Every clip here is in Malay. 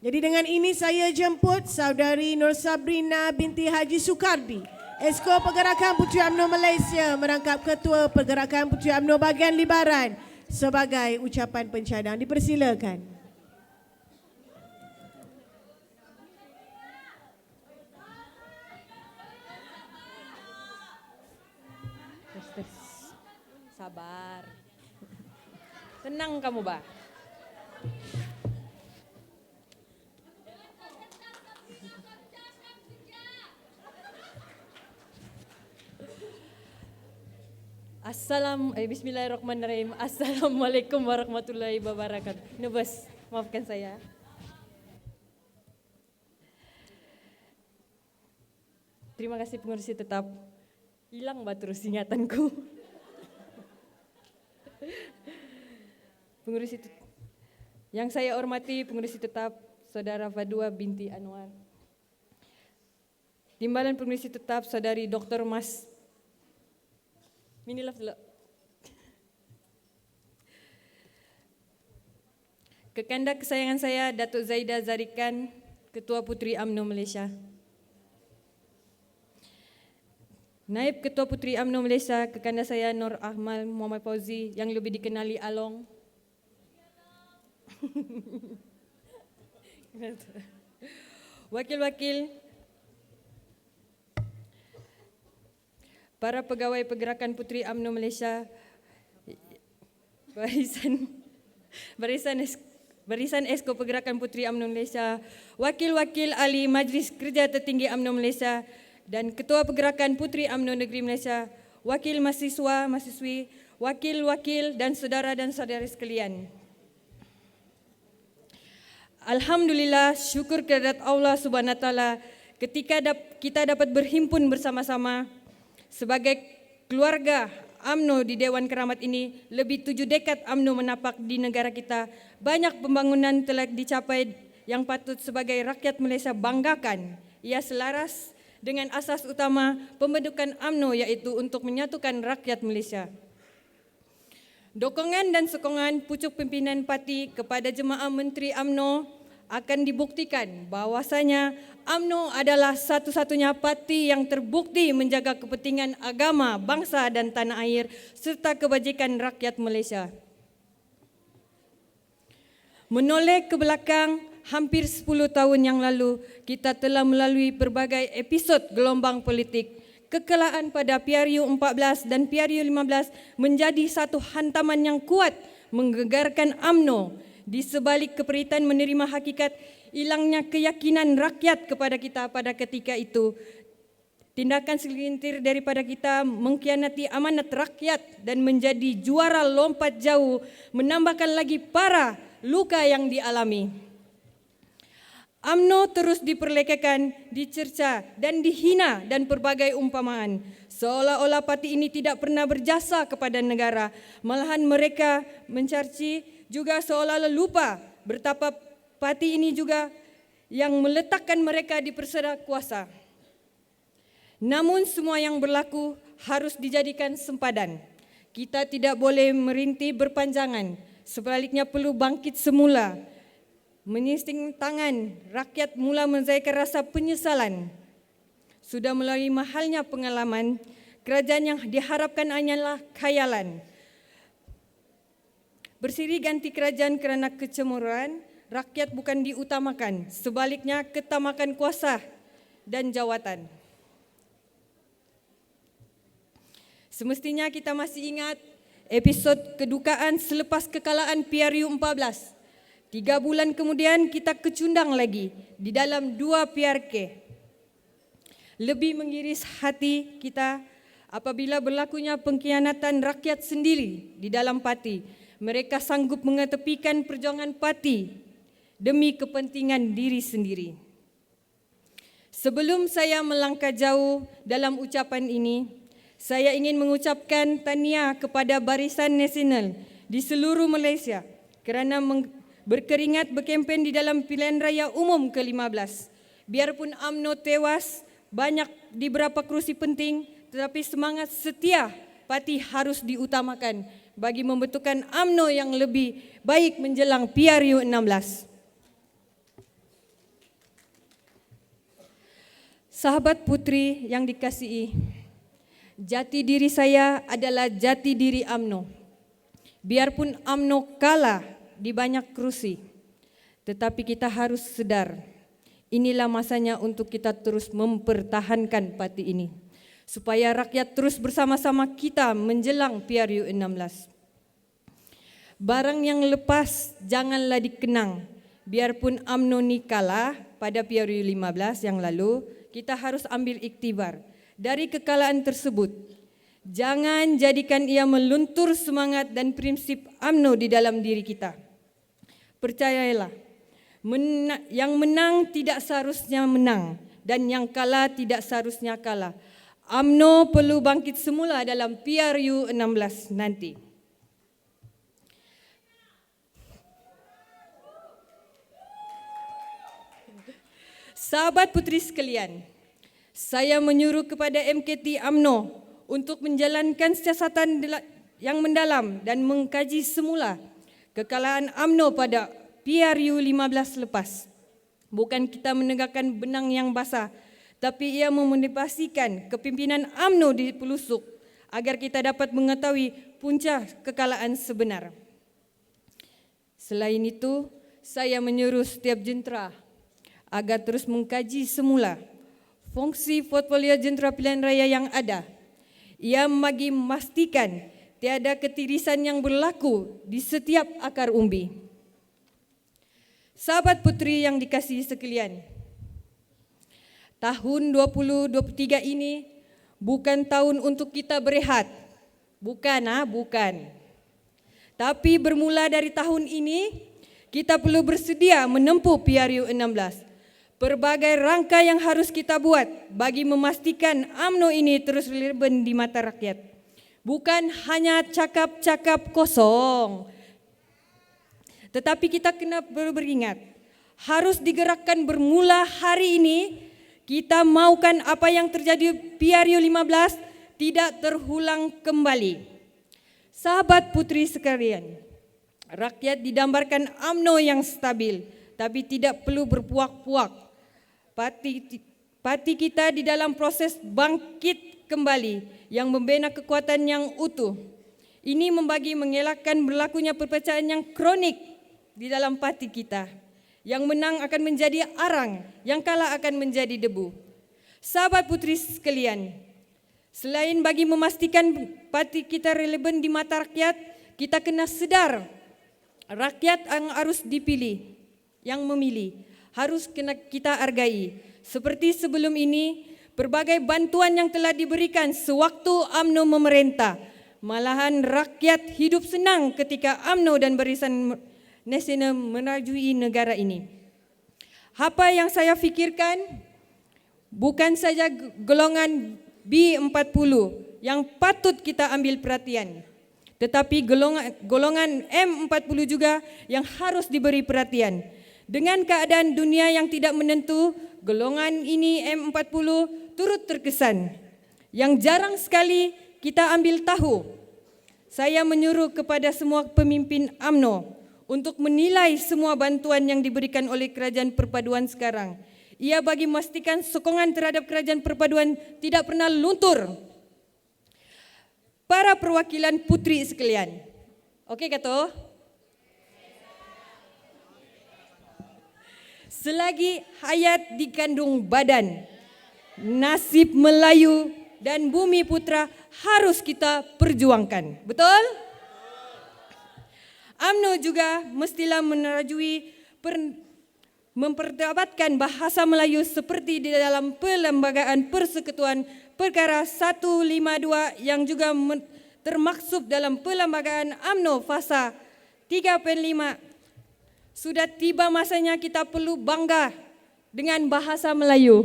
Jadi dengan ini saya jemput Saudari Nur Sabrina binti Haji Sukardi, Esko Pergerakan Puteri UMNO Malaysia merangkap Ketua Pergerakan Puteri UMNO bahagian Libaran sebagai ucapan pencadang. Dipersilakan. Sabar. Tenang kamu, Bah. Bismillahirrahmanirrahim. Assalamualaikum warahmatullahi wabarakatuh. Nebas, maafkan saya. Terima kasih pengurus tetap. Hilang terus ingatanku. Pengurus itu yang saya hormati, pengurus tetap Saudara Fadwa binti Anwar. Timbalan pengurus tetap Saudari Dr. Mas Minilaf dulu. Kekanda kesayangan saya Datuk Zaida Zarikan, Ketua Puteri UMNO Malaysia. Naib Ketua Puteri UMNO Malaysia, kekanda saya Nur Ahmad Muhammad Fauzi yang lebih dikenali Along. Wakil-wakil, para pegawai Pergerakan Puteri UMNO Malaysia, Barisan Esko Pergerakan Puteri UMNO Malaysia, wakil-wakil ahli Majlis Kerja Tertinggi UMNO Malaysia dan Ketua Pergerakan Puteri UMNO Negeri Malaysia, wakil mahasiswa, mahasiswi, wakil-wakil dan saudari sekalian. Alhamdulillah, syukur kehadirat Allah Subhanahu Wa Taala ketika kita dapat berhimpun bersama-sama sebagai keluarga UMNO di Dewan Keramat ini. Lebih 7 dekad UMNO menapak di negara kita. Banyak pembangunan telah dicapai yang patut sebagai rakyat Malaysia banggakan. Ia selaras dengan asas utama pembentukan UMNO, yaitu untuk menyatukan rakyat Malaysia. Dokongan dan sokongan pucuk pimpinan parti kepada jemaah menteri UMNO akan dibuktikan bahawasanya UMNO adalah satu-satunya parti yang terbukti menjaga kepentingan agama, bangsa dan tanah air serta kebajikan rakyat Malaysia. Menoleh ke belakang hampir 10 tahun yang lalu, kita telah melalui berbagai episod gelombang politik. Kekalahan pada PRU 14 dan PRU 15 menjadi satu hantaman yang kuat menggegarkan UMNO. Di sebalik keperitan menerima hakikat hilangnya keyakinan rakyat kepada kita pada ketika itu, tindakan segelintir daripada kita mengkhianati amanat rakyat dan menjadi juara lompat jauh menambahkan lagi parah luka yang dialami. UMNO terus diperlekakan, dicerca dan dihina dan berbagai umpamaan. Seolah-olah parti ini tidak pernah berjasa kepada negara. Malahan mereka mencaci juga seolah-olah lupa betapa parti ini juga yang meletakkan mereka di perseda kuasa. Namun semua yang berlaku harus dijadikan sempadan. Kita tidak boleh merintih berpanjangan. Sebaliknya perlu bangkit semula. Menyisting tangan, rakyat mula menzairkan rasa penyesalan. Sudah melalui mahalnya pengalaman, kerajaan yang diharapkan hanyalah khayalan. Bersiri ganti kerajaan kerana kecemburuan, rakyat bukan diutamakan, sebaliknya ketamakan kuasa dan jawatan. Semestinya kita masih ingat episod kedukaan selepas kekalahan PRU 14. 3 bulan kemudian kita kecundang lagi di dalam 2 PRK. Lebih mengiris hati kita apabila berlakunya pengkhianatan rakyat sendiri di dalam parti. Mereka sanggup mengetepikan perjuangan parti demi kepentingan diri sendiri. Sebelum saya melangkah jauh dalam ucapan ini, saya ingin mengucapkan tahniah kepada Barisan Nasional di seluruh Malaysia kerana berkeringat berkempen di dalam pilihan raya umum ke-15. Biarpun UMNO tewas banyak di beberapa kerusi penting, tetapi semangat setia parti harus diutamakan bagi membentukkan UMNO yang lebih baik menjelang PRU 16. Sahabat putri yang dikasihi, jati diri saya adalah jati diri UMNO. Biarpun UMNO kalah di banyak kerusi, tetapi kita harus sedar, inilah masanya untuk kita terus mempertahankan parti ini, supaya rakyat terus bersama-sama kita menjelang PRU 16. Barang yang lepas janganlah dikenang. Biarpun UMNO ni kalah pada PRU 15 yang lalu, kita harus ambil iktibar dari kekalahan tersebut. Jangan jadikan ia meluntur semangat dan prinsip UMNO di dalam diri kita. Percayalah, yang menang tidak seharusnya menang dan yang kalah tidak seharusnya kalah. UMNO perlu bangkit semula dalam PRU 16 nanti. Sahabat putri sekalian, saya menyuruh kepada MKT UMNO untuk menjalankan siasatan yang mendalam dan mengkaji semula kekalahan UMNO pada PRU 15 lepas. Bukan kita menegakkan benang yang basah, tapi ia memotivasikan kepimpinan UMNO di pelusuk agar kita dapat mengetahui punca kekalahan sebenar. Selain itu, saya menyuruh setiap jentera agar terus mengkaji semula fungsi portfolio jentera pilihan raya yang ada. Ia bagi memastikan tiada ketirisan yang berlaku di setiap akar umbi. Sahabat putri yang dikasihi sekalian, tahun 2023 ini bukan tahun untuk kita berehat. Bukan. Tapi bermula dari tahun ini, kita perlu bersedia menempuh PRU 16. Berbagai rangka yang harus kita buat bagi memastikan UMNO ini terus relevan di mata rakyat. Bukan hanya cakap-cakap kosong. Tetapi kita kena beringat, harus digerakkan bermula hari ini. Kita maukan apa yang terjadi PRU 15 tidak terulang kembali. Sahabat putri sekalian, rakyat didambarkan UMNO yang stabil, tapi tidak perlu berpuak-puak. Parti kita di dalam proses bangkit kembali yang membina kekuatan yang utuh. Ini membagi mengelakkan berlakunya perpecahan yang kronik di dalam parti kita. Yang menang akan menjadi arang, yang kalah akan menjadi debu. Sahabat putri sekalian, selain bagi memastikan parti kita relevan di mata rakyat, kita kena sedar rakyat yang harus dipilih, yang memilih, harus kena kita hargai. Seperti sebelum ini, berbagai bantuan yang telah diberikan sewaktu UMNO memerintah. Malahan rakyat hidup senang ketika UMNO dan Barisan Nasional merajui negara ini. Apa yang saya fikirkan, bukan saja golongan B40 yang patut kita ambil perhatian, tetapi golongan M40 juga yang harus diberi perhatian. Dengan keadaan dunia yang tidak menentu, golongan ini M40 turut terkesan. Yang jarang sekali kita ambil tahu. Saya menyuruh kepada semua pemimpin UMNO untuk menilai semua bantuan yang diberikan oleh Kerajaan Perpaduan sekarang. Ia bagi memastikan sokongan terhadap Kerajaan Perpaduan tidak pernah luntur. Para perwakilan putri sekalian. Okey kata? Selagi hayat dikandung badan, nasib Melayu dan bumi putra harus kita perjuangkan. Betul? UMNO juga mestilah memperdebatkan bahasa Melayu seperti di dalam Perlembagaan Persekutuan Perkara 152 yang juga termaksud dalam Perlembagaan UMNO Fasa 3.5. Sudah tiba masanya kita perlu bangga dengan bahasa Melayu.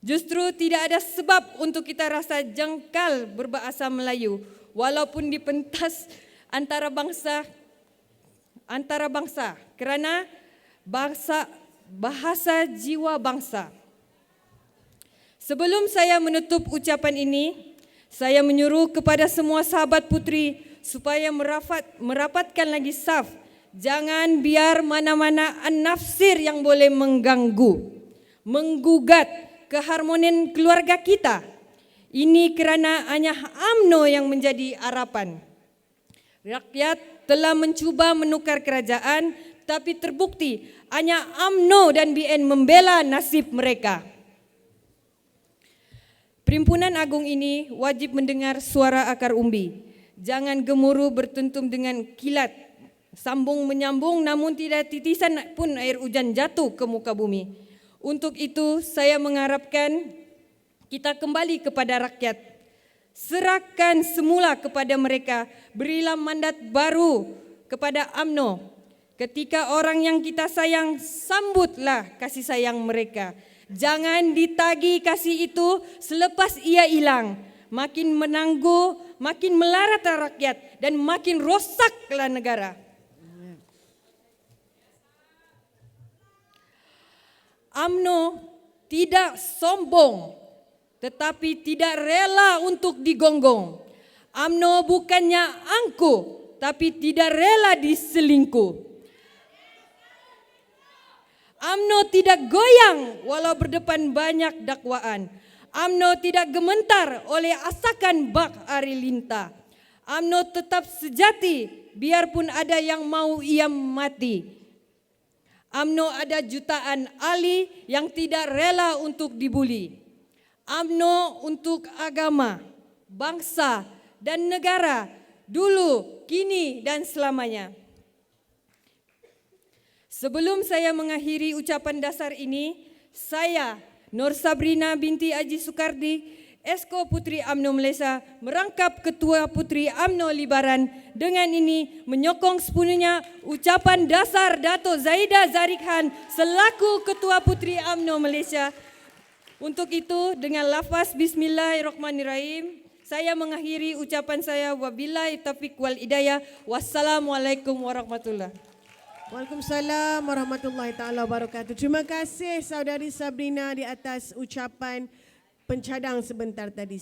Justru tidak ada sebab untuk kita rasa jengkal berbahasa Melayu walaupun dipentas antara bangsa kerana bahasa jiwa bangsa. Sebelum saya menutup ucapan ini, saya menyuruh kepada semua sahabat putri supaya merapatkan lagi saf. Jangan biar mana-mana an-nafsir yang boleh mengganggu. menggugat keharmonian keluarga kita. Ini kerana hanya UMNO yang menjadi harapan. Rakyat telah mencuba menukar kerajaan, tapi terbukti hanya UMNO dan BN membela nasib mereka. Perhimpunan Agung ini wajib mendengar suara akar umbi. Jangan gemuruh bertentum dengan kilat. Sambung menyambung namun tidak titisan pun air hujan jatuh ke muka bumi. Untuk itu saya mengharapkan kita kembali kepada rakyat. Serahkan semula kepada mereka. Berilah mandat baru kepada UMNO. Ketika orang yang kita sayang, sambutlah kasih sayang mereka. Jangan ditagih kasih itu selepas ia hilang. Makin menangguh, makin melarat rakyat dan makin rosaklah negara. UMNO tidak sombong, tetapi tidak rela untuk digonggong. UMNO bukannya angkuh, tapi tidak rela diselingkuh. UMNO tidak goyang walau berdepan banyak dakwaan. UMNO tidak gementar oleh asakan bak Halilintar. UMNO tetap sejati biarpun ada yang mau ia mati. UMNO ada jutaan ahli yang tidak rela untuk dibuli. UMNO untuk agama, bangsa dan negara dulu, kini dan selamanya. Sebelum saya mengakhiri ucapan dasar ini, saya Nur Sabrina binti Haji Sukardi, Esko Putri UMNO Malaysia, merangkap Ketua Putri UMNO Libaran, dengan ini menyokong sepenuhnya ucapan dasar Dato' Zaidah Zarif Khan selaku Ketua Putri UMNO Malaysia. Untuk itu dengan lafaz Bismillahirrahmanirrahim, saya mengakhiri ucapan saya. Wabillahi taufiq wal hidayah. Wassalamualaikum warahmatullahi wabarakatuh. Waalaikumsalam warahmatullahi taala wabarakatuh. Terima kasih Saudari Sabrina di atas ucapan pencadang sebentar tadi.